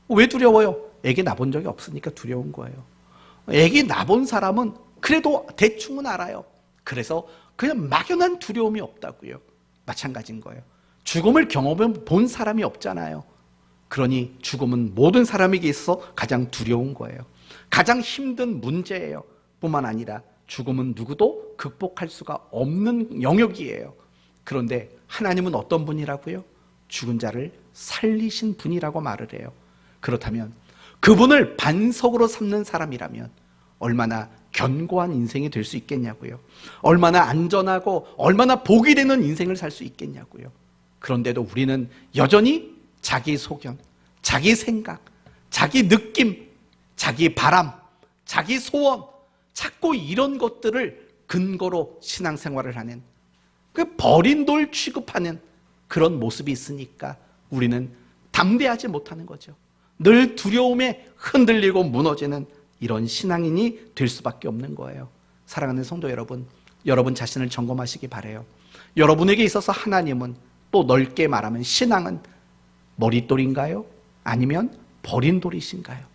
왜 두려워요? 아기 낳아본 적이 없으니까 두려운 거예요. 아기 낳아본 사람은 그래도 대충은 알아요. 그래서 그냥 막연한 두려움이 없다고요. 마찬가지인 거예요. 죽음을 경험해 본 사람이 없잖아요. 그러니 죽음은 모든 사람에게 있어서 가장 두려운 거예요. 가장 힘든 문제예요. 뿐만 아니라 죽음은 누구도 극복할 수가 없는 영역이에요. 그런데 하나님은 어떤 분이라고요? 죽은 자를 살리신 분이라고 말을 해요. 그렇다면 그분을 반석으로 삼는 사람이라면 얼마나 견고한 인생이 될 수 있겠냐고요. 얼마나 안전하고 얼마나 복이 되는 인생을 살 수 있겠냐고요. 그런데도 우리는 여전히 자기 소견, 자기 생각, 자기 느낌, 자기 바람, 자기 소원, 자꾸 이런 것들을 근거로 신앙생활을 하는, 그 버린 돌 취급하는 그런 모습이 있으니까 우리는 담대하지 못하는 거죠. 늘 두려움에 흔들리고 무너지는 이런 신앙인이 될 수밖에 없는 거예요. 사랑하는 성도 여러분, 여러분 자신을 점검하시기 바라요. 여러분에게 있어서 하나님은, 또 넓게 말하면 신앙은 머릿돌인가요? 아니면 버린 돌이신가요?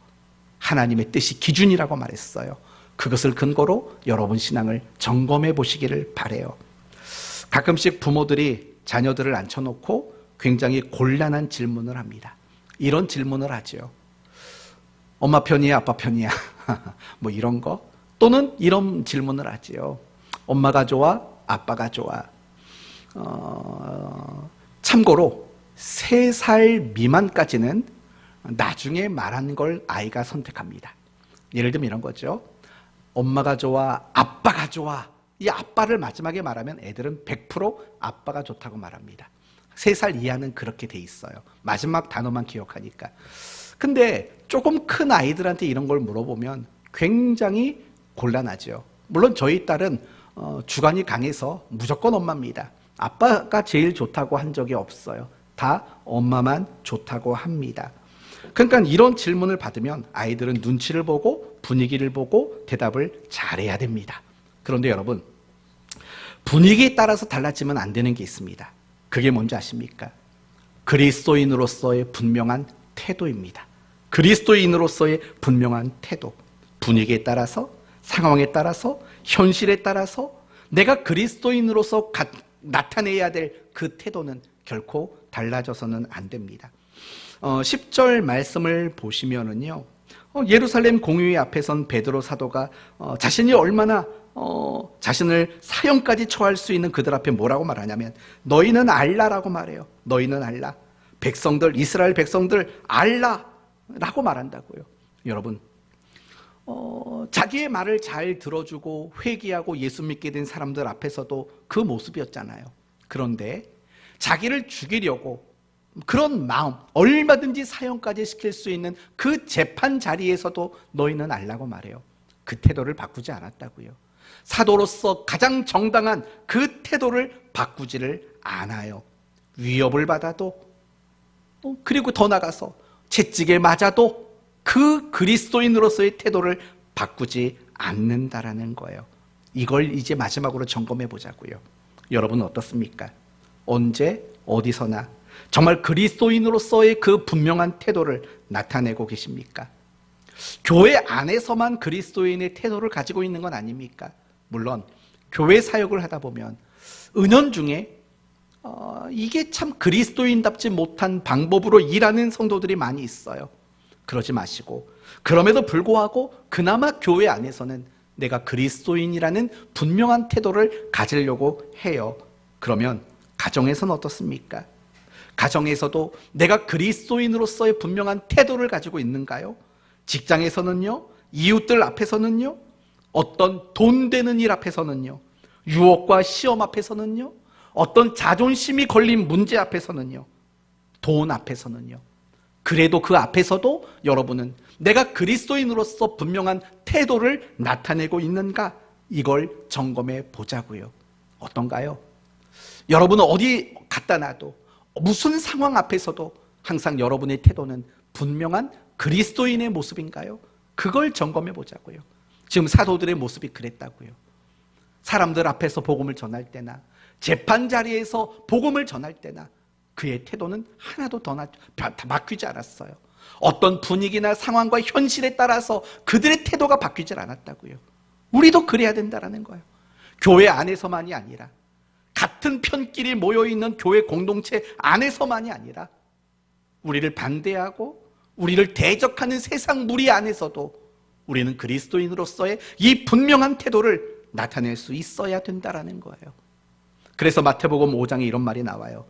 하나님의 뜻이 기준이라고 말했어요. 그것을 근거로 여러분 신앙을 점검해 보시기를 바라요. 가끔씩 부모들이 자녀들을 앉혀놓고 굉장히 곤란한 질문을 합니다. 이런 질문을 하죠. 엄마 편이야, 아빠 편이야? 뭐 이런 거. 또는 이런 질문을 하지요. 엄마가 좋아, 아빠가 좋아. 참고로 3살 미만까지는 나중에 말하는 걸 아이가 선택합니다. 예를 들면 이런 거죠. 엄마가 좋아, 아빠가 좋아. 이 아빠를 마지막에 말하면 애들은 100% 아빠가 좋다고 말합니다. 3살 이하는 그렇게 돼 있어요. 마지막 단어만 기억하니까. 근데 조금 큰 아이들한테 이런 걸 물어보면 굉장히 곤란하죠. 물론 저희 딸은 주관이 강해서 무조건 엄마입니다. 아빠가 제일 좋다고 한 적이 없어요. 다 엄마만 좋다고 합니다. 그러니까 이런 질문을 받으면 아이들은 눈치를 보고 분위기를 보고 대답을 잘해야 됩니다. 그런데 여러분, 분위기에 따라서 달라지면 안 되는 게 있습니다. 그게 뭔지 아십니까? 그리스도인으로서의 분명한 태도입니다. 그리스도인으로서의 분명한 태도. 분위기에 따라서, 상황에 따라서, 현실에 따라서 내가 그리스도인으로서 나타내야 될 그 태도는 결코 달라져서는 안 됩니다. 10절 말씀을 보시면은요, 예루살렘 공회 앞에 선 베드로 사도가 자신이 얼마나 자신을 사형까지 처할 수 있는 그들 앞에 뭐라고 말하냐면 너희는 알라라고 말해요. 너희는 알라. 백성들, 이스라엘 백성들 알라라고 말한다고요. 여러분, 자기의 말을 잘 들어주고 회개하고 예수 믿게 된 사람들 앞에서도 그 모습이었잖아요. 그런데 자기를 죽이려고 그런 마음, 얼마든지 사형까지 시킬 수 있는 그 재판 자리에서도 너희는 알라고 말해요. 그 태도를 바꾸지 않았다고요. 사도로서 가장 정당한 그 태도를 바꾸지를 않아요. 위협을 받아도, 그리고 더 나가서 채찍에 맞아도 그 그리스도인으로서의 태도를 바꾸지 않는다라는 거예요. 이걸 이제 마지막으로 점검해 보자고요. 여러분 어떻습니까? 언제 어디서나 정말 그리스도인으로서의 그 분명한 태도를 나타내고 계십니까? 교회 안에서만 그리스도인의 태도를 가지고 있는 건 아닙니까? 물론 교회 사역을 하다 보면 은연중에 이게 참 그리스도인답지 못한 방법으로 일하는 성도들이 많이 있어요. 그러지 마시고, 그럼에도 불구하고 그나마 교회 안에서는 내가 그리스도인이라는 분명한 태도를 가지려고 해요. 그러면 가정에서는 어떻습니까? 가정에서도 내가 그리스도인으로서의 분명한 태도를 가지고 있는가요? 직장에서는요? 이웃들 앞에서는요? 어떤 돈 되는 일 앞에서는요? 유혹과 시험 앞에서는요? 어떤 자존심이 걸린 문제 앞에서는요? 돈 앞에서는요? 그래도 그 앞에서도 여러분은 내가 그리스도인으로서 분명한 태도를 나타내고 있는가? 이걸 점검해 보자고요. 어떤가요? 여러분은 어디 갖다 놔도 무슨 상황 앞에서도 항상 여러분의 태도는 분명한 그리스도인의 모습인가요? 그걸 점검해 보자고요. 지금 사도들의 모습이 그랬다고요. 사람들 앞에서 복음을 전할 때나 재판 자리에서 복음을 전할 때나 그의 태도는 하나도 더 바뀌지 않았어요. 어떤 분위기나 상황과 현실에 따라서 그들의 태도가 바뀌질 않았다고요. 우리도 그래야 된다는 거예요. 교회 안에서만이 아니라, 같은 편끼리 모여있는 교회 공동체 안에서만이 아니라, 우리를 반대하고 우리를 대적하는 세상 무리 안에서도 우리는 그리스도인으로서의 이 분명한 태도를 나타낼 수 있어야 된다는 거예요. 그래서 마태복음 5장에 이런 말이 나와요.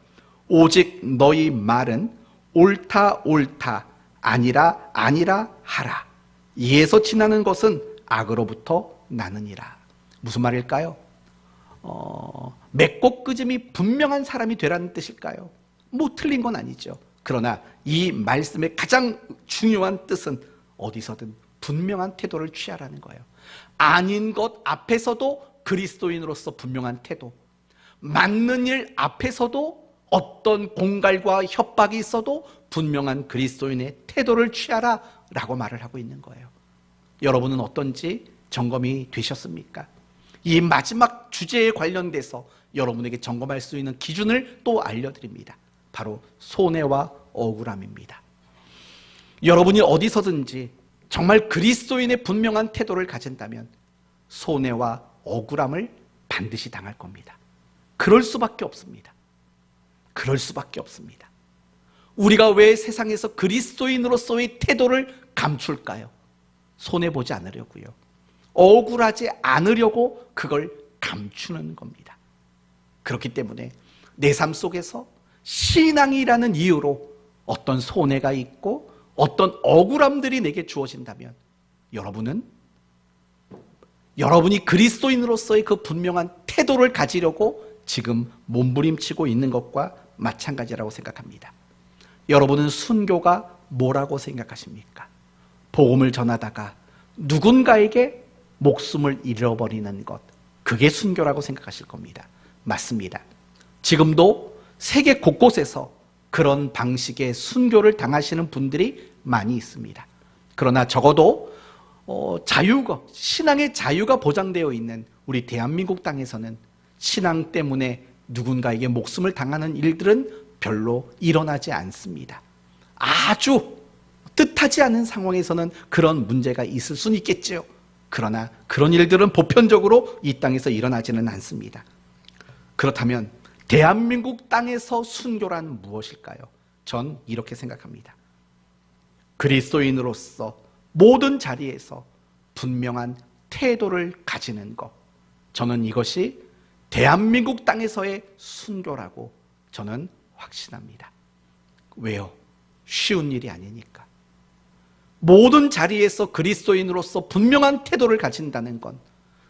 오직 너희 말은 옳다 옳다 아니라 아니라 하라. 이에서 지나는 것은 악으로부터 나느니라. 무슨 말일까요? 맺고 끄짐이 분명한 사람이 되라는 뜻일까요? 뭐 틀린 건 아니죠. 그러나 이 말씀의 가장 중요한 뜻은 어디서든 분명한 태도를 취하라는 거예요. 아닌 것 앞에서도 그리스도인으로서 분명한 태도, 맞는 일 앞에서도 어떤 공갈과 협박이 있어도 분명한 그리스도인의 태도를 취하라 라고 말을 하고 있는 거예요. 여러분은 어떤지 점검이 되셨습니까? 이 마지막 주제에 관련돼서 여러분에게 점검할 수 있는 기준을 또 알려드립니다. 바로 손해와 억울함입니다. 여러분이 어디서든지 정말 그리스도인의 분명한 태도를 가진다면 손해와 억울함을 반드시 당할 겁니다. 그럴 수밖에 없습니다. 그럴 수밖에 없습니다. 우리가 왜 세상에서 그리스도인으로서의 태도를 감출까요? 손해보지 않으려고요. 억울하지 않으려고 그걸 감추는 겁니다. 그렇기 때문에 내 삶 속에서 신앙이라는 이유로 어떤 손해가 있고 어떤 억울함들이 내게 주어진다면 여러분이 그리스도인으로서의 그 분명한 태도를 가지려고 지금 몸부림치고 있는 것과 마찬가지라고 생각합니다. 여러분은 순교가 뭐라고 생각하십니까? 복음을 전하다가 누군가에게 목숨을 잃어버리는 것, 그게 순교라고 생각하실 겁니다. 맞습니다. 지금도 세계 곳곳에서 그런 방식의 순교를 당하시는 분들이 많이 있습니다. 그러나 적어도 신앙의 자유가 보장되어 있는 우리 대한민국 땅에서는 신앙 때문에 누군가에게 목숨을 당하는 일들은 별로 일어나지 않습니다. 아주 뜻하지 않은 상황에서는 그런 문제가 있을 수는 있겠지요. 그러나 그런 일들은 보편적으로 이 땅에서 일어나지는 않습니다. 그렇다면 대한민국 땅에서 순교란 무엇일까요? 전 이렇게 생각합니다. 그리스도인으로서 모든 자리에서 분명한 태도를 가지는 것, 저는 이것이 대한민국 땅에서의 순교라고 저는 확신합니다. 왜요? 쉬운 일이 아니니까. 모든 자리에서 그리스도인으로서 분명한 태도를 가진다는 건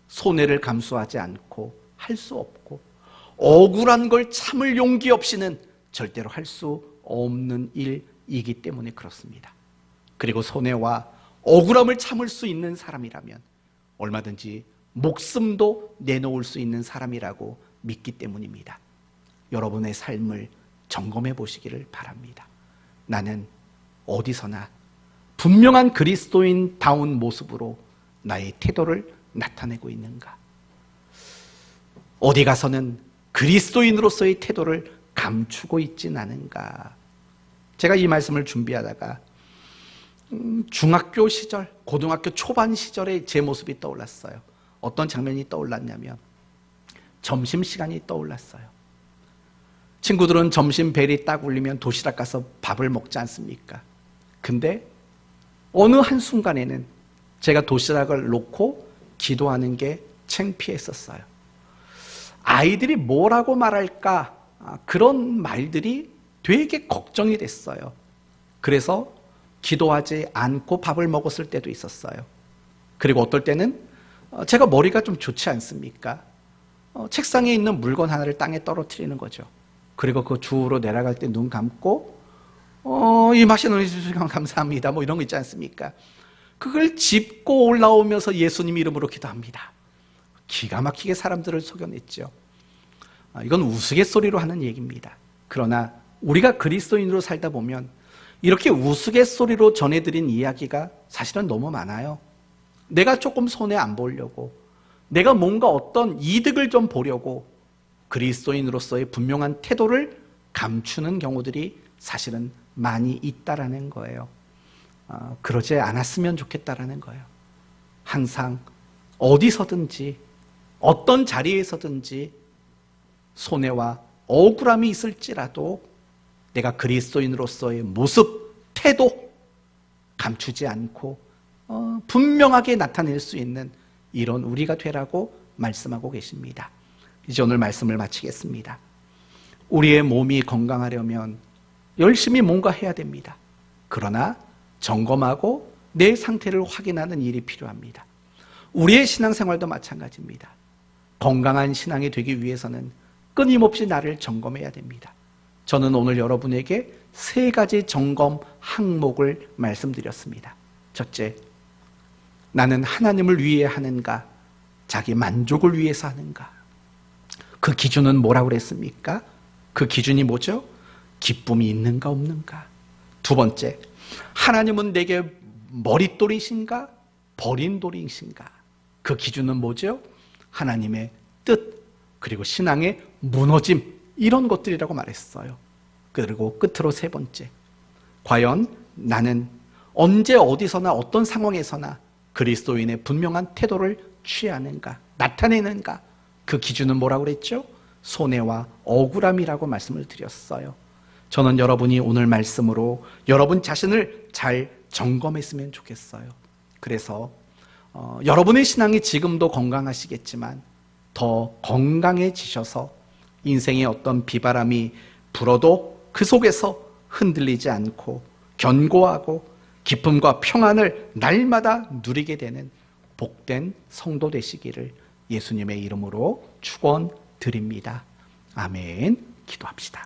손해를 감수하지 않고 할 수 없고 억울한 걸 참을 용기 없이는 절대로 할 수 없는 일이기 때문에 그렇습니다. 그리고 손해와 억울함을 참을 수 있는 사람이라면 얼마든지 목숨도 내놓을 수 있는 사람이라고 믿기 때문입니다. 여러분의 삶을 점검해 보시기를 바랍니다. 나는 어디서나 분명한 그리스도인다운 모습으로 나의 태도를 나타내고 있는가? 어디 가서는 그리스도인으로서의 태도를 감추고 있진 않은가? 제가 이 말씀을 준비하다가 중학교 시절, 고등학교 초반 시절의 제 모습이 떠올랐어요. 어떤 장면이 떠올랐냐면 점심시간이 떠올랐어요. 친구들은 점심 벨이 딱 울리면 도시락 가서 밥을 먹지 않습니까? 근데 어느 한순간에는 제가 도시락을 놓고 기도하는 게 창피했었어요. 아이들이 뭐라고 말할까? 그런 말들이 되게 걱정이 됐어요. 그래서 기도하지 않고 밥을 먹었을 때도 있었어요. 그리고 어떨 때는 제가 머리가 좀 좋지 않습니까? 책상에 있는 물건 하나를 땅에 떨어뜨리는 거죠. 그리고 그 주우러 내려갈 때 눈 감고 이 맛이 너무 감사합니다. 뭐 이런 거 있지 않습니까? 그걸 짚고 올라오면서 예수님 이름으로 기도합니다. 기가 막히게 사람들을 속여냈죠. 이건 우스갯소리로 하는 얘기입니다. 그러나 우리가 그리스도인으로 살다 보면 이렇게 우스갯소리로 전해드린 이야기가 사실은 너무 많아요. 내가 조금 손해 안 보려고, 내가 뭔가 어떤 이득을 좀 보려고 그리스도인으로서의 분명한 태도를 감추는 경우들이 사실은 많이 있다라는 거예요. 그러지 않았으면 좋겠다라는 거예요. 항상 어디서든지 어떤 자리에서든지 손해와 억울함이 있을지라도 내가 그리스도인으로서의 모습, 태도 감추지 않고 분명하게 나타낼 수 있는 이런 우리가 되라고 말씀하고 계십니다. 이제 오늘 말씀을 마치겠습니다. 우리의 몸이 건강하려면 열심히 뭔가 해야 됩니다. 그러나 점검하고 내 상태를 확인하는 일이 필요합니다. 우리의 신앙생활도 마찬가지입니다. 건강한 신앙이 되기 위해서는 끊임없이 나를 점검해야 됩니다. 저는 오늘 여러분에게 3가지 점검 항목을 말씀드렸습니다. 첫째, 나는 하나님을 위해 하는가? 자기 만족을 위해서 하는가? 그 기준은 뭐라고 그랬습니까? 그 기준이 뭐죠? 기쁨이 있는가 없는가? 2번째, 하나님은 내게 머릿돌이신가? 버린 돌이신가? 그 기준은 뭐죠? 하나님의 뜻, 그리고 신앙의 무너짐, 이런 것들이라고 말했어요. 그리고 끝으로 3번째, 과연 나는 언제 어디서나 어떤 상황에서나 그리스도인의 분명한 태도를 취하는가, 나타내는가? 그 기준은 뭐라고 그랬죠? 손해와 억울함이라고 말씀을 드렸어요. 저는 여러분이 오늘 말씀으로 여러분 자신을 잘 점검했으면 좋겠어요. 그래서 여러분의 신앙이 지금도 건강하시겠지만 더 건강해지셔서 인생의 어떤 비바람이 불어도 그 속에서 흔들리지 않고 견고하고 기쁨과 평안을 날마다 누리게 되는 복된 성도 되시기를 예수님의 이름으로 축원드립니다. 아멘. 기도합시다.